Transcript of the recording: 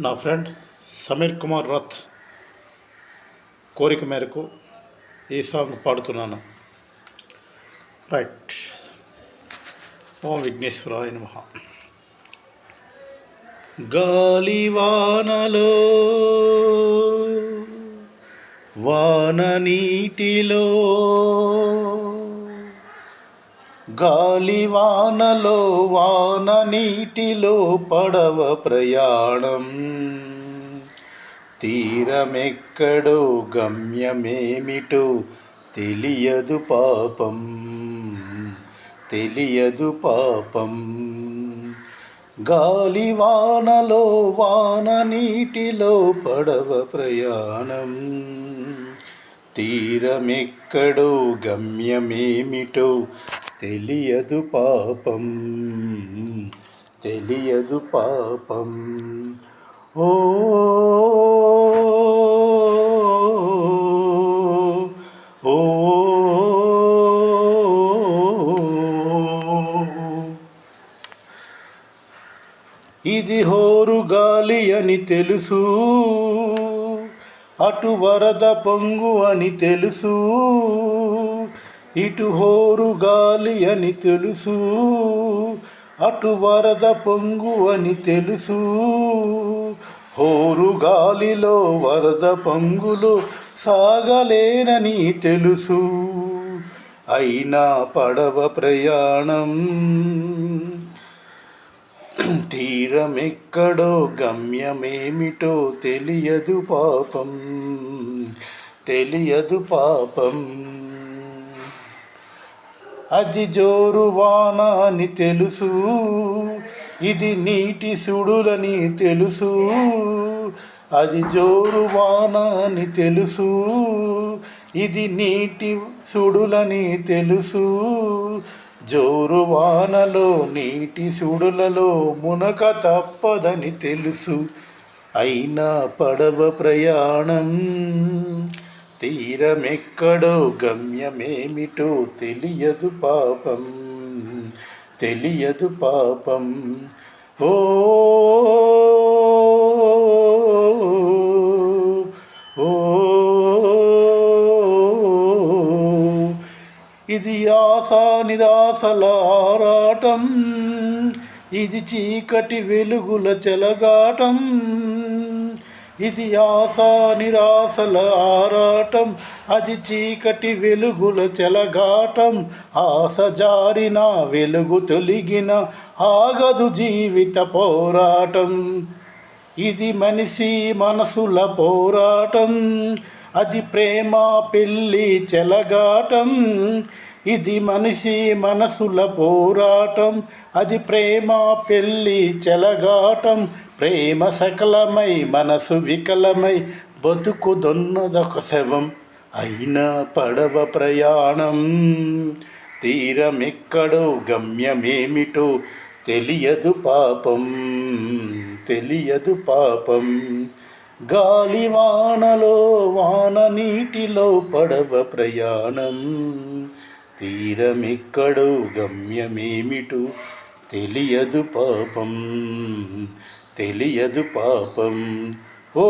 నా ఫ్రెండ్ సమీర్ కుమార్ రథ్ కోరిక మేరకు ఈ సాంగ్ పాడుతున్నాను. రైట్. ఓం విఘ్నేశ్వరాయ నమః. గాలివానలో వాన నీటిలో, గాలివానలో వాన నీటిలో పడవ ప్రయాణం. తీరమెక్కడో గమ్యమేమిటో తెలియదు పాపం, తెలియదు పాపం. గాలివానలో వాన నీటిలో పడవ ప్రయాణం. తీరమెక్కడో గమ్యమేమిటో తెలియదు పాపం, తెలియదు పాపం. ఓ ఓ ఇది హోరు గాలి అని తెలుసు, అటు వరద పొంగు అని తెలుసు. ఇటు హోరు గాలి అని తెలుసు, అటు వరద పొంగు అని తెలుసు. హోరు గాలిలో వరద పొంగులు సాగలేనని తెలుసు. అయినా పడవ ప్రయాణం. తీరమెక్కడో గమ్యమేమిటో తెలియదు పాపం, తెలియదు పాపం. అది జోరు వాన అని తెలుసు, ఇది నీటి సుడులని తెలుసు. అది జోరు వాన అని తెలుసు, ఇది నీటి సుడులని తెలుసు. జోరు వానలో నీటి సుడులలో మునక తప్పదని తెలుసు. అయినా పడవ ప్రయాణం. తీరమెక్కడో గమ్యమేమిటో తెలియదు పాపం, తెలియదు పాపం. ఓ ఓ ఇది ఆశ నిరాశల ఆరాటం, ఇది చీకటి వెలుగుల చెలగాటం. ఇది ఆశ నిరాశల ఆరాటం, అది చీకటి వెలుగుల చెలగాటం. ఆశ జారిన వెలుగు తొలగిన ఆగదు జీవిత పోరాటం. ఇది మనిషి మనసుల పోరాటం, అది ప్రేమ పెళ్ళి చెలగాటం. ఇది మనిషి మనసుల పోరాటం, అది ప్రేమ పెళ్ళి చెలగాటం. ప్రేమ సకలమై మనసు వికలమై బతుకు దొన్నదొక శవం. అయినా పడవ ప్రయాణం. తీరమెక్కడో గమ్యమేమిటో తెలియదు పాపం, తెలియదు పాపం. గాలివానలో వాన నీటిలో పడవ ప్రయాణం. తీరమెక్కడో గమ్యమేమిటో తెలియదు పాపం, తెలియదు పాపం. ఓ